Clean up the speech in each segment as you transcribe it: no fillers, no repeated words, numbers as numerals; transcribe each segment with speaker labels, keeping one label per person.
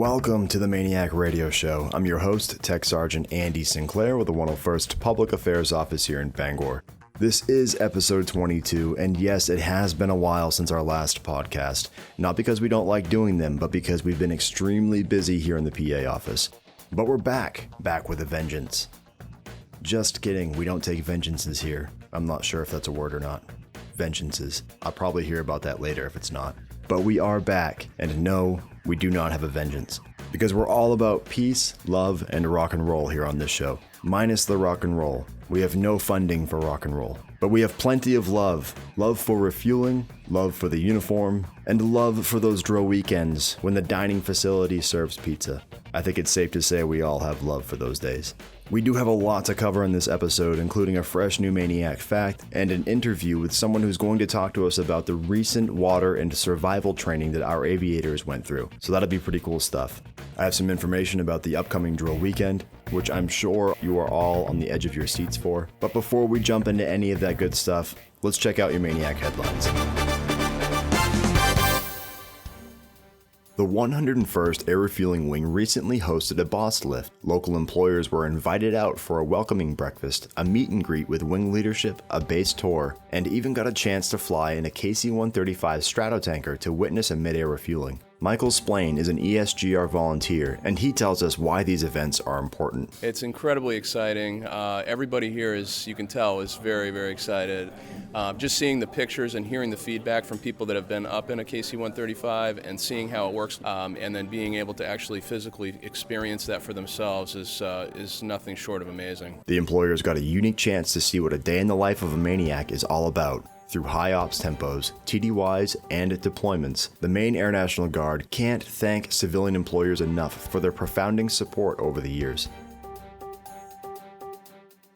Speaker 1: Welcome to the MAINEiac radio show. I'm your host, Tech Sergeant Andy Sinclair with the 101st Public Affairs Office here in Bangor. This is episode 22, and yes, it has been a while since our last podcast. Not because we don't like doing them, but because we've been extremely busy here in the PA office. But we're back with a vengeance. Just kidding, we don't take vengeances here. I'm not sure if that's a word or not. Vengeances. I'll probably hear about that later if it's not. But we are back, and no, we do not have a vengeance. Because we're all about peace, love, and rock and roll here on this show. Minus the rock and roll. We have no funding for rock and roll. But we have plenty of love. Love for refueling, love for the uniform, and love for those drill weekends when the dining facility serves pizza. I think it's safe to say we all have love for those days. We do have a lot to cover in this episode, including a fresh new MAINEiac fact and an interview with someone who's going to talk to us about the recent water and survival training that our aviators went through. So that'll be pretty cool stuff. I have some information about the upcoming drill weekend, which I'm sure you are all on the edge of your seats for. But before we jump into any of that good stuff, let's check out your MAINEiac headlines. The 101st Air Refueling Wing recently hosted a boss lift. Local employers were invited out for a welcoming breakfast, a meet and greet with wing leadership, a base tour, and even got a chance to fly in a KC-135 Stratotanker to witness a mid-air refueling. Michael Splain is an ESGR volunteer, and he tells us why these events are important.
Speaker 2: It's incredibly exciting. Everybody here, as you can tell, is very, very excited. Just seeing the pictures and hearing the feedback from people that have been up in a KC-135 and seeing how it works, and then being able to actually physically experience that for themselves is nothing short of amazing.
Speaker 1: The employers got a unique chance to see what a day in the life of a MAINEiac is all about. Through high ops tempos, TDYs, and deployments, the Maine Air National Guard can't thank civilian employers enough for their profounding support over the years.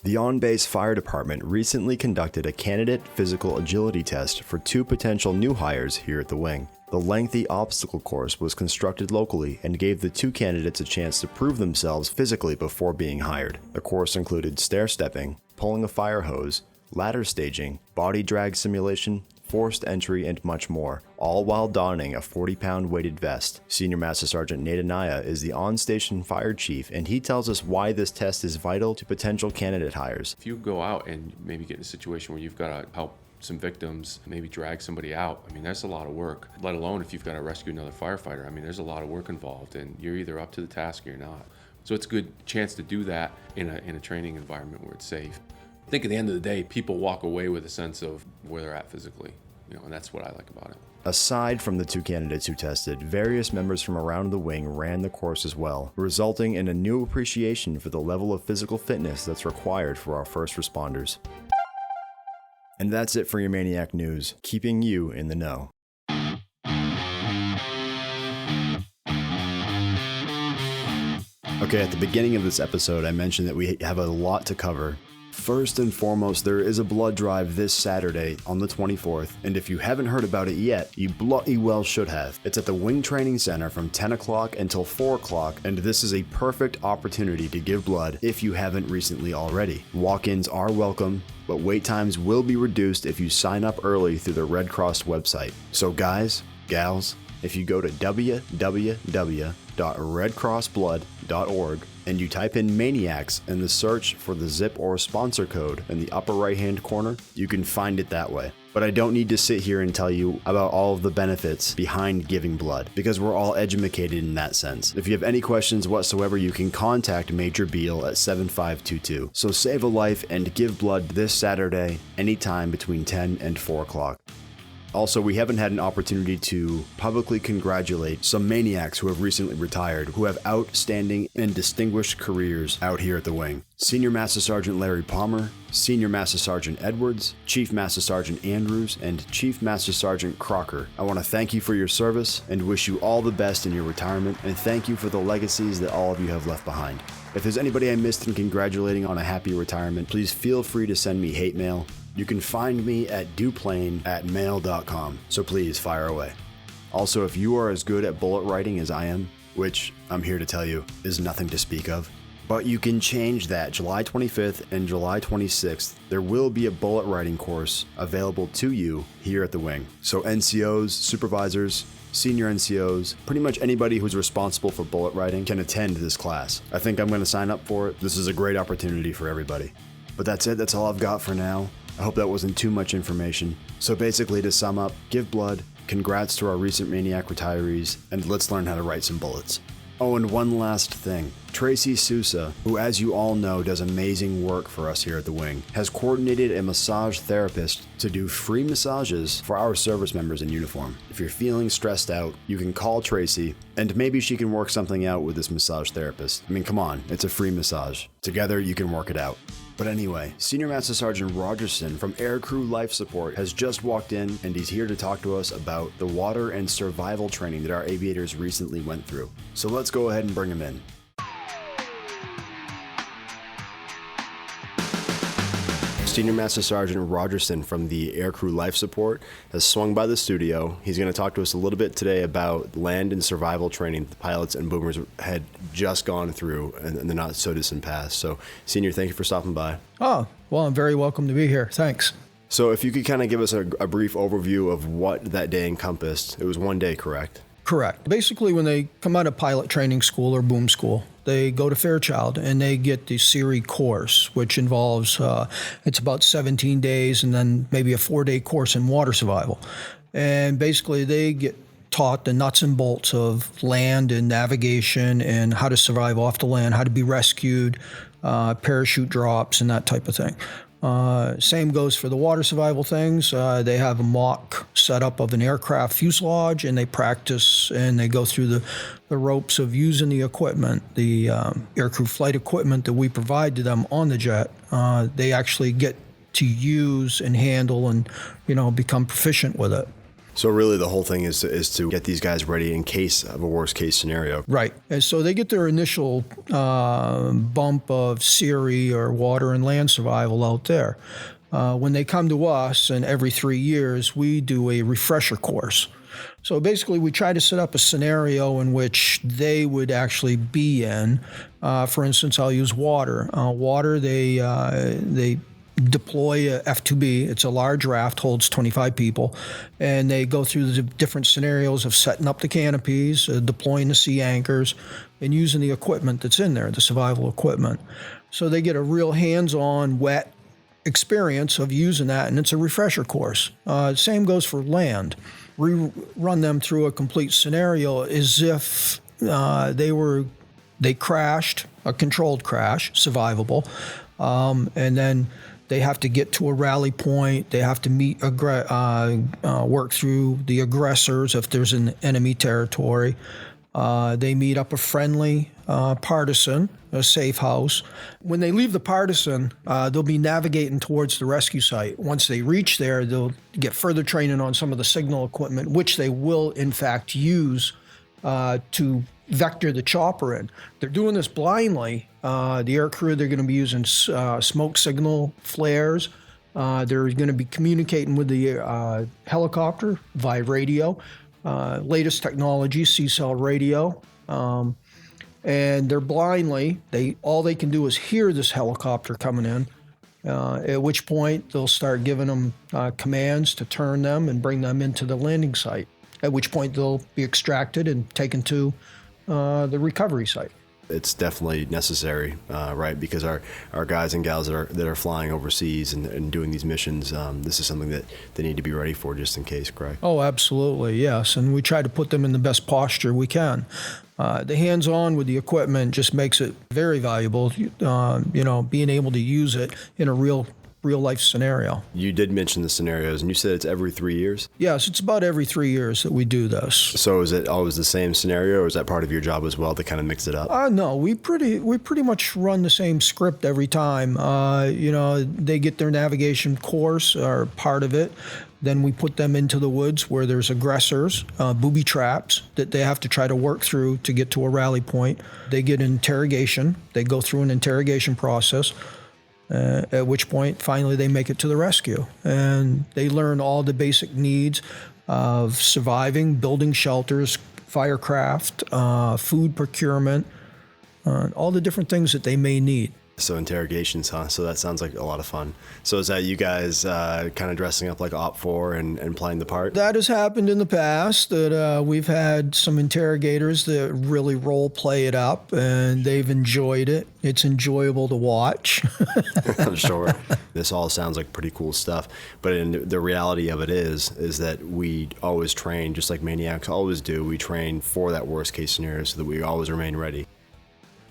Speaker 1: The on-base fire department recently conducted a candidate physical agility test for 2 potential new hires here at the wing. The lengthy obstacle course was constructed locally and gave the 2 candidates a chance to prove themselves physically before being hired. The course included stair-stepping, pulling a fire hose, ladder staging, body drag simulation, forced entry, and much more, all while donning a 40-pound weighted vest. Senior Master Sergeant MAINEiac is the on-station fire chief, and he tells us why this test is vital to potential candidate hires.
Speaker 3: If you go out and maybe get in a situation where you've got to help some victims, maybe drag somebody out, I mean, that's a lot of work, let alone if you've got to rescue another firefighter. I mean, there's a lot of work involved, and you're either up to the task or you're not. So it's a good chance to do that in a training environment where it's safe. I think at the end of the day, people walk away with a sense of where they're at physically, and that's what I like about it.
Speaker 1: Aside from the 2 candidates who tested, various members from around the wing ran the course as well, resulting in a new appreciation for the level of physical fitness that's required for our first responders. And that's it for your MAINEiac news, keeping you in the know. Okay, at the beginning of this episode, I mentioned that we have a lot to cover. First and foremost, there is a blood drive this Saturday on the 24th, and if you haven't heard about it yet, you bloody well should have. It's at the Wing Training Center from 10 o'clock until 4 o'clock, and this is a perfect opportunity to give blood if you haven't recently already. Walk-ins are welcome, but wait times will be reduced if you sign up early through the Red Cross website. So guys, gals, if you go to www.redcrossblood.org and you type in MAINEiacs in the search for the zip or sponsor code in the upper right hand corner, you can find it that way. But I don't need to sit here and tell you about all of the benefits behind giving blood, because we're all educated in that sense. If you have any questions whatsoever, you can contact Major Beal at 7522. So save a life and give blood this Saturday, anytime between 10 and 4 o'clock. Also, we haven't had an opportunity to publicly congratulate some MAINEiacs who have recently retired, who have outstanding and distinguished careers out here at the wing. Senior Master Sergeant Larry Palmer, Senior Master Sergeant Edwards, Chief Master Sergeant Andrews, and Chief Master Sergeant Crocker. I want to thank you for your service and wish you all the best in your retirement, and thank you for the legacies that all of you have left behind. If there's anybody I missed in congratulating on a happy retirement, please feel free to send me hate mail. You can find me at duplain@mail.com, so please fire away. Also, if you are as good at bullet writing as I am, which I'm here to tell you is nothing to speak of, But you can change that. July 25th and July 26th, there will be a bullet riding course available to you here at the wing. So NCOs, supervisors, senior NCOs, pretty much anybody who's responsible for bullet riding can attend this class. I think I'm going to sign up for it. This is a great opportunity for everybody. But that's it. That's all I've got for now. I hope that wasn't too much information. So basically, to sum up, give blood, congrats to our recent MAINEiac retirees, and let's learn how to write some bullets. Oh, and one last thing. Tracy Sousa, who as you all know does amazing work for us here at the wing, has coordinated a massage therapist to do free massages for our service members in uniform. If you're feeling stressed out, you can call Tracy and maybe she can work something out with this massage therapist. I mean, come on, it's a free massage. Together you can work it out. But anyway, Senior Master Sergeant Rogerson from Aircrew Life Support has just walked in and he's here to talk to us about the water and survival training that our aviators recently went through. So let's go ahead and bring him in. Senior Master Sergeant Rogerson from the Aircrew Life Support has swung by the studio. He's going to talk to us a little bit today about land and survival training the pilots and boomers had just gone through in the not so distant past. So, Senior, thank you for stopping by.
Speaker 4: Oh, well, I'm very welcome to be here. Thanks.
Speaker 1: So if you could kind of give us a brief overview of what that day encompassed. It was one day, correct?
Speaker 4: Correct. Basically, when they come out of pilot training school or boom school, they go to Fairchild and they get the SERI course, which involves, it's about 17 days and then maybe a 4-day course in water survival. And basically they get taught the nuts and bolts of land and navigation and how to survive off the land, how to be rescued, parachute drops and that type of thing. Same goes for the water survival things. They have a mock setup of an aircraft fuselage, and they practice and they go through the ropes of using the equipment, the aircrew flight equipment that we provide to them on the jet. They actually get to use and handle and, become proficient with it.
Speaker 1: So really the whole thing is to get these guys ready in case of a worst case scenario.
Speaker 4: Right. And so they get their initial bump of SERI or water and land survival out there. When they come to us, and every 3 years, we do a refresher course. So basically we try to set up a scenario in which they would actually be in. For instance, I'll use water. Water, they deploy a F2B. It's a large raft, holds 25 people, and they go through the different scenarios of setting up the canopies, deploying the sea anchors, and using the equipment that's in there, the survival equipment. So they get a real hands-on, wet experience of using that, and it's a refresher course. Same goes for land. We run them through a complete scenario as if they crashed, a controlled crash, survivable, and then they have to get to a rally point. They have to work through the aggressors if there's an enemy territory. They meet up a friendly partisan, a safe house. When they leave the partisan, they'll be navigating towards the rescue site. Once they reach there, they'll get further training on some of the signal equipment, which they will, in fact, use to vector the chopper in. They're doing this blindly. The air crew, they're going to be using smoke signal flares. They're going to be communicating with the helicopter via radio, latest technology, C-cell radio. And they're blindly, all they can do is hear this helicopter coming in, at which point they'll start giving them commands to turn them and bring them into the landing site, at which point they'll be extracted and taken to the recovery site.
Speaker 1: It's definitely necessary, right? Because our guys and gals that are flying overseas and doing these missions, this is something that they need to be ready for just in case, correct?
Speaker 4: Oh, absolutely, yes. And we try to put them in the best posture we can. The hands-on with the equipment just makes it very valuable, being able to use it in a real-life scenario.
Speaker 1: You did mention the scenarios, and you said it's every 3 years?
Speaker 4: Yes, it's about every 3 years that we do this.
Speaker 1: So is it always the same scenario, or is that part of your job as well to kind of mix it up?
Speaker 4: No, we pretty much run the same script every time. They get their navigation course, or part of it. Then we put them into the woods where there's aggressors, booby traps that they have to try to work through to get to a rally point. They get interrogation. They go through an interrogation process. At which point, finally, they make it to the rescue. And they learn all the basic needs of surviving, building shelters, firecraft, food procurement, all the different things that they may need.
Speaker 1: So interrogations, huh? So that sounds like a lot of fun. So is that you guys kind of dressing up like Op 4 and playing the part?
Speaker 4: That has happened in the past, that we've had some interrogators that really role play it up, and they've enjoyed it. It's enjoyable to watch.
Speaker 1: I'm sure. This all sounds like pretty cool stuff. But the reality of it is that we always train, just like MAINEiacs always do. We train for that worst case scenario so that we always remain ready.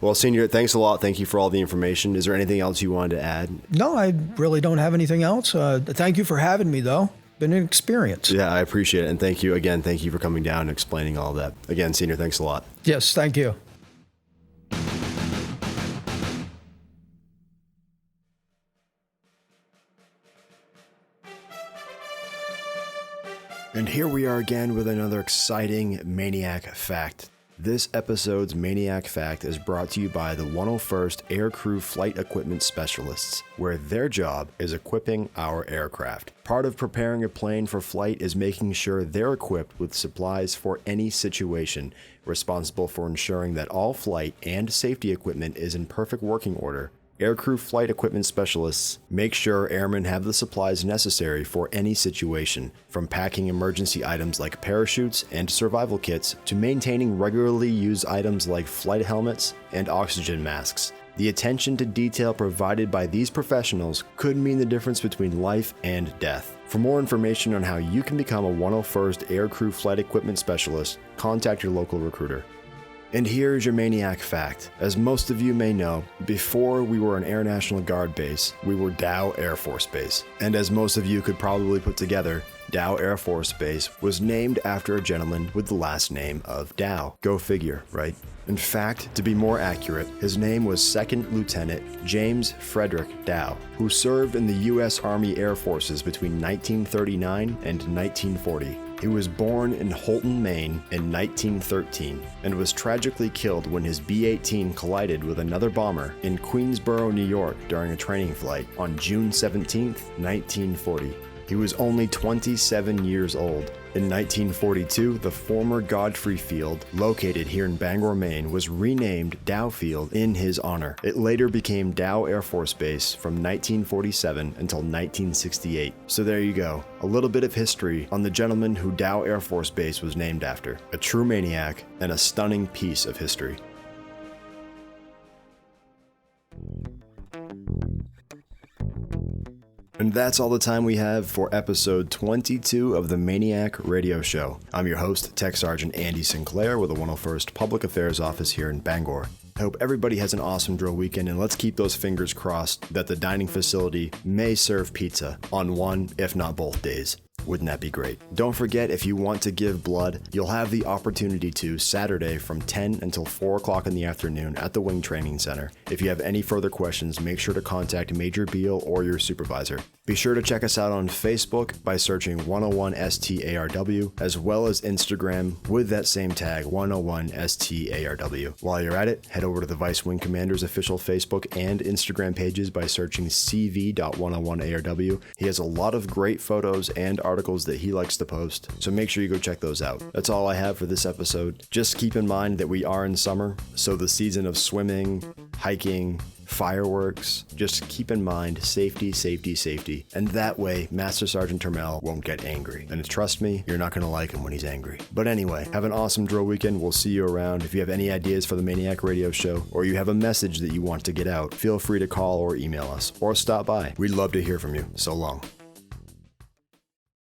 Speaker 1: Well, Senior, thanks a lot. Thank you for all the information. Is there anything else you wanted to add?
Speaker 4: No, I really don't have anything else. Thank you for having me, though. Been an experience.
Speaker 1: Yeah, I appreciate it. And thank you again. Thank you for coming down and explaining all that. Again, Senior, thanks a lot.
Speaker 4: Yes, thank you.
Speaker 1: And here we are again with another exciting MAINEiac fact. This episode's MAINEiac fact is brought to you by the 101st Aircrew Flight Equipment Specialists, where their job is equipping our aircraft. Part of preparing a plane for flight is making sure they're equipped with supplies for any situation, responsible for ensuring that all flight and safety equipment is in perfect working order. Aircrew Flight Equipment Specialists make sure airmen have the supplies necessary for any situation, from packing emergency items like parachutes and survival kits to maintaining regularly used items like flight helmets and oxygen masks. The attention to detail provided by these professionals could mean the difference between life and death. For more information on how you can become a 101st Aircrew Flight Equipment Specialist, contact your local recruiter. And here's your MAINEiac fact. As most of you may know, before we were an Air National Guard base, we were Dow Air Force Base. And as most of you could probably put together, Dow Air Force Base was named after a gentleman with the last name of Dow. Go figure, right? In fact, to be more accurate, his name was Second Lieutenant James Frederick Dow, who served in the U.S. Army Air Forces between 1939 and 1940. He was born in Holton, Maine in 1913 and was tragically killed when his B-18 collided with another bomber in Queensboro, New York during a training flight on June 17, 1940. He was only 27 years old. In 1942, the former Godfrey Field, located here in Bangor, Maine, was renamed Dow Field in his honor. It later became Dow Air Force Base from 1947 until 1968. So there you go, a little bit of history on the gentleman who Dow Air Force Base was named after. A true MAINEiac and a stunning piece of history. And that's all the time we have for episode 22 of the MAINEiac Radio Show. I'm your host, Tech Sergeant Andy Sinclair with the 101st Public Affairs Office here in Bangor. I hope everybody has an awesome drill weekend, and let's keep those fingers crossed that the dining facility may serve pizza on one, if not both days. Wouldn't that be great? Don't forget, if you want to give blood, you'll have the opportunity to Saturday from 10 until 4 o'clock in the afternoon at the Wing Training Center. If you have any further questions, make sure to contact Major Beal or your supervisor. Be sure to check us out on Facebook by searching 101STARW, as well as Instagram with that same tag, 101STARW. While you're at it, head over to the Vice Wing Commander's official Facebook and Instagram pages by searching CV.101ARW. He has a lot of great photos and articles that he likes to post, so make sure you go check those out. That's all I have for this episode. Just keep in mind that we are in summer, so the season of swimming, hiking, fireworks, just keep in mind safety, safety, safety. And that way, Master Sergeant Termel won't get angry. And trust me, you're not going to like him when he's angry. But anyway, have an awesome drill weekend. We'll see you around. If you have any ideas for the MAINEiac Radio Show, or you have a message that you want to get out, feel free to call or email us, or stop by. We'd love to hear from you. So long.